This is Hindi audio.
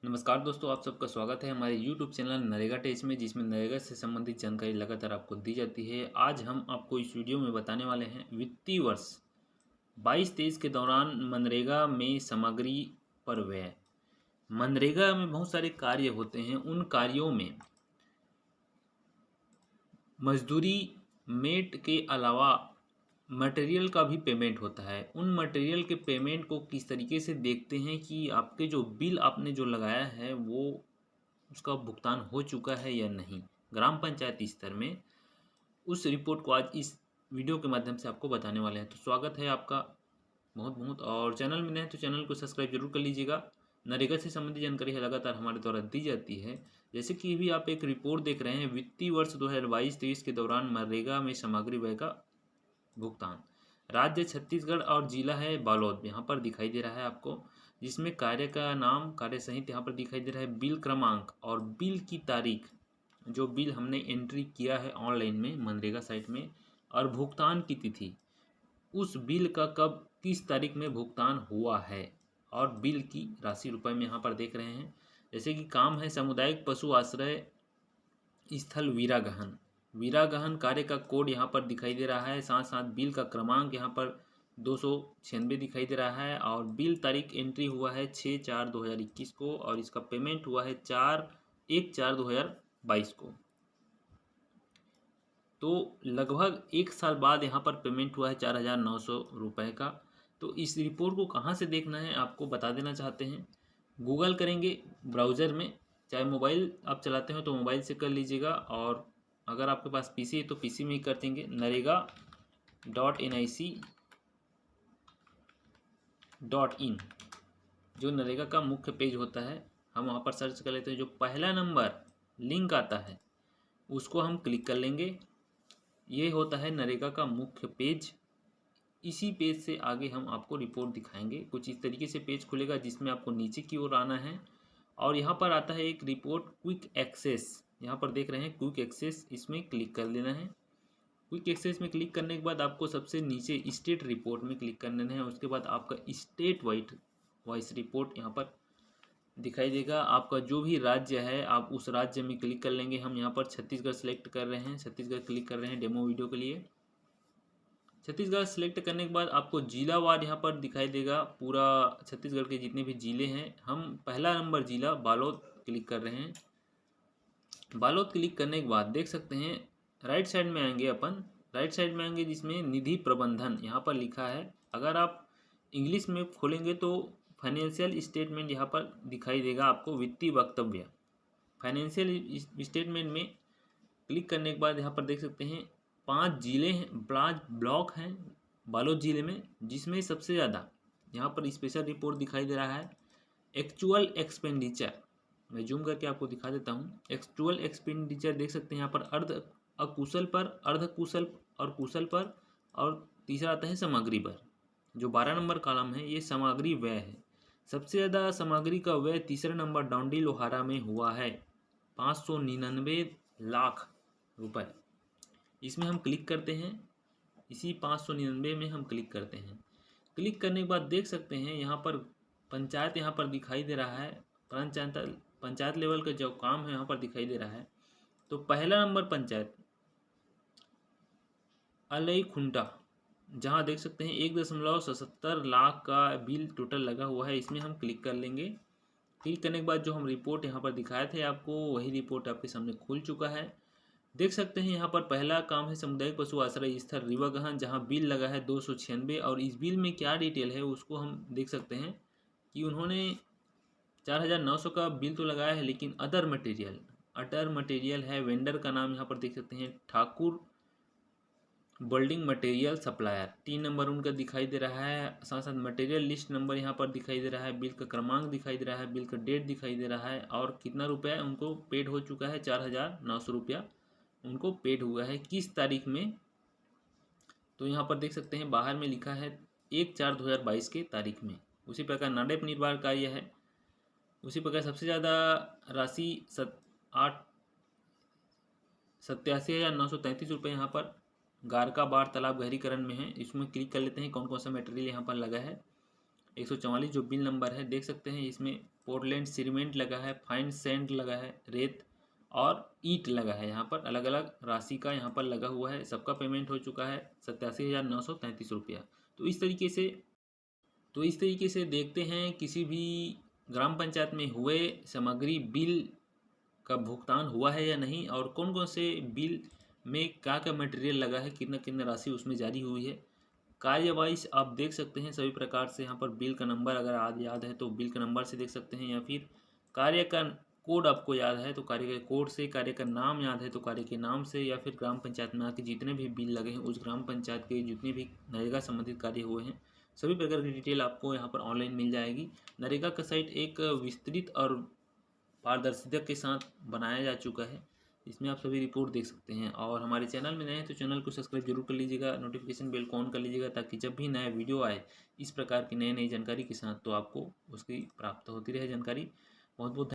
नमस्कार दोस्तों, आप सबका स्वागत है हमारे YouTube चैनल नरेगा टेस्ट में, जिसमें नरेगा से संबंधित जानकारी लगातार आपको दी जाती है। आज हम आपको इस वीडियो में बताने वाले हैं वित्तीय वर्ष 22-23 के दौरान मनरेगा में सामग्री पर व्यय। मनरेगा में बहुत सारे कार्य होते हैं। उन कार्यों में मजदूरी मेट के अलावा मटेरियल का भी पेमेंट होता है। उन मटेरियल के पेमेंट को किस तरीके से देखते हैं कि आपके जो बिल आपने जो लगाया है वो उसका भुगतान हो चुका है या नहीं, ग्राम पंचायत स्तर में। उस रिपोर्ट को आज इस वीडियो के माध्यम से आपको बताने वाले हैं। तो स्वागत है आपका बहुत बहुत, और चैनल में नए हैं तो चैनल को सब्सक्राइब जरूर कर लीजिएगा। नरेगा से संबंधित जानकारी है लगातार हमारे द्वारा दी जाती है। जैसे कि अभी आप एक रिपोर्ट देख रहे हैं, वित्तीय वर्ष 2022-23 के दौरान मनरेगा में सामग्री व्यय का भुगतान। राज्य छत्तीसगढ़ और जिला है बालोद, यहाँ पर दिखाई दे रहा है आपको, जिसमें कार्य का नाम, कार्य संहित यहाँ पर दिखाई दे रहा है, बिल क्रमांक और बिल की तारीख, जो बिल हमने एंट्री किया है ऑनलाइन में मनरेगा साइट में, और भुगतान की तिथि, उस बिल का कब किस तारीख में भुगतान हुआ है, और बिल की राशि रुपए में यहाँ पर देख रहे हैं। जैसे कि काम है सामुदायिक पशु आश्रय स्थल वीरागहन। वीरागहन कार्य का कोड यहाँ पर दिखाई दे रहा है, साथ साथ बिल का क्रमांक यहाँ पर 296 दिखाई दे रहा है, और बिल तारीख एंट्री हुआ है 6/4/2021 को, और इसका पेमेंट हुआ है 4/1/2022 को। तो लगभग 1 साल बाद यहाँ पर पेमेंट हुआ है 4,900 रुपये का। तो इस रिपोर्ट को कहाँ से देखना है आपको बता देना चाहते हैं। गूगल करेंगे ब्राउज़र में, चाहे मोबाइल आप चलाते हो तो मोबाइल से कर लीजिएगा, और अगर आपके पास पीसी है तो पीसी में ही कर देंगे। narega.nic.in जो नरेगा का मुख्य पेज होता है, हम वहाँ पर सर्च कर लेते हैं। जो पहला नंबर लिंक आता है उसको हम क्लिक कर लेंगे। ये होता है नरेगा का मुख्य पेज। इसी पेज से आगे हम आपको रिपोर्ट दिखाएंगे। कुछ इस तरीके से पेज खुलेगा, जिसमें आपको नीचे की ओर आना है, और यहाँ पर आता है एक रिपोर्ट क्विक एक्सेस, यहाँ पर देख रहे हैं क्विक एक्सेस, इसमें क्लिक कर देना है। क्विक एक्सेस में क्लिक करने के बाद आपको सबसे नीचे स्टेट रिपोर्ट में क्लिक कर देना है। उसके बाद आपका स्टेट वाइज रिपोर्ट यहाँ पर दिखाई देगा। आपका जो भी राज्य है आप उस राज्य में क्लिक कर लेंगे। हम यहाँ पर छत्तीसगढ़ सेलेक्ट कर रहे हैं, छत्तीसगढ़ क्लिक कर रहे हैं डेमो वीडियो के लिए। छत्तीसगढ़ सेलेक्ट करने के बाद आपको जिलावार यहाँ पर दिखाई देगा, पूरा छत्तीसगढ़ के जितने भी ज़िले हैं। हम पहला नंबर जिला बालोद क्लिक कर रहे हैं। बालोद क्लिक करने के बाद देख सकते हैं राइट साइड में आएंगे, अपन राइट साइड में आएंगे, जिसमें निधि प्रबंधन यहाँ पर लिखा है। अगर आप इंग्लिश में खोलेंगे तो फाइनेंशियल स्टेटमेंट यहाँ पर दिखाई देगा आपको, वित्तीय वक्तव्य। फाइनेंशियल स्टेटमेंट में क्लिक करने के बाद यहाँ पर देख सकते हैं 5 जिले हैं, 5 ब्लॉक हैं बालोद जिले में, जिसमें सबसे ज़्यादा यहाँ पर स्पेशल रिपोर्ट दिखाई दे रहा है। एक्चुअल एक्सपेंडिचर, मैं जूम करके आपको दिखा देता हूँ। एक्चुअल एक्सपेंडिचर देख सकते हैं यहाँ पर अर्ध अकुशल पर, अर्ध कुशल और कुशल पर, और तीसरा आता है सामग्री पर। जो 12 नंबर कॉलम है ये सामग्री व्यय है। सबसे ज़्यादा सामग्री का व्यय तीसरे नंबर डौंडी लोहारा में हुआ है, 599 लाख रुपए। इसमें हम क्लिक करते हैं, इसी 599 में हम क्लिक करते हैं। क्लिक करने के बाद देख सकते हैं यहाँ पर पंचायत यहाँ पर दिखाई दे रहा है। पंचायत लेवल का जो काम है यहाँ पर दिखाई दे रहा है। तो पहला नंबर पंचायत अलई खुंटा, जहाँ देख सकते हैं 1.77 लाख का बिल टोटल लगा हुआ है, इसमें हम क्लिक कर लेंगे। क्लिक करने के बाद जो हम रिपोर्ट यहाँ पर दिखाए थे आपको, वही रिपोर्ट आपके सामने खुल चुका है। देख सकते हैं यहाँ पर पहला काम है सामुदायिक पशु आश्रय स्थल रीवागहन, जहाँ बिल लगा है 296, और इस बिल में क्या डिटेल है उसको हम देख सकते हैं कि उन्होंने 4,900 का बिल तो लगाया है, लेकिन अदर मटेरियल है। वेंडर का नाम यहाँ पर देख सकते हैं Thakur building material supplier, 3 number उनका दिखाई दे रहा है। साथ साथ मटेरियल लिस्ट नंबर यहाँ पर दिखाई दे रहा है, बिल का क्रमांक दिखाई दे रहा है, बिल का डेट दिखाई दे रहा है, और कितना रुपया उनको पेड हो चुका है, 4,900 रुपया उनको पेड हुआ है, किस तारीख में। तो यहाँ पर देख सकते हैं बाहर में लिखा है 1/4/2022 के तारीख में। उसी प्रकार नाडेप निर्माण कार्य है। उसी प्रकार सबसे ज़्यादा राशि 87,933 रुपये यहाँ पर गारका बाढ़ तालाब गहरीकरण में है। इसमें क्लिक कर लेते हैं कौन कौन सा मटेरियल यहाँ पर लगा है। 144 जो बिल नंबर है देख सकते हैं, इसमें पोर्टलैंड सीमेंट लगा है, फाइन सैंड लगा है, रेत और ईंट लगा है। यहाँ पर अलग अलग राशि का यहाँ पर लगा हुआ है। सबका पेमेंट हो चुका है 87,933 रुपया। तो इस तरीके से देखते हैं किसी भी ग्राम पंचायत में हुए सामग्री बिल का भुगतान हुआ है या नहीं, और कौन कौन से बिल में क्या क्या मटेरियल लगा है, कितना कितना राशि उसमें जारी हुई है। कार्य वाइज आप देख सकते हैं सभी प्रकार से। यहाँ पर बिल का नंबर अगर आज याद है तो बिल का नंबर से देख सकते हैं, या फिर कार्य का कोड आपको याद है तो कार्य के कोड से, कार्य का नाम याद है तो कार्य के नाम से, या फिर ग्राम पंचायत में आके जितने भी बिल लगे हैं उस ग्राम पंचायत के जितने भी नरेगा संबंधित कार्य हुए हैं सभी प्रकार की डिटेल आपको यहाँ पर ऑनलाइन मिल जाएगी। नरेगा का साइट एक विस्तृत और पारदर्शिता के साथ बनाया जा चुका है। इसमें आप सभी रिपोर्ट देख सकते हैं। और हमारे चैनल में नए हैं तो चैनल को सब्सक्राइब जरूर कर लीजिएगा, नोटिफिकेशन बेल को ऑन कर लीजिएगा, ताकि जब भी नया वीडियो आए इस प्रकार की नई नई जानकारी के साथ तो आपको उसकी प्राप्त होती रहे जानकारी। बहुत बहुत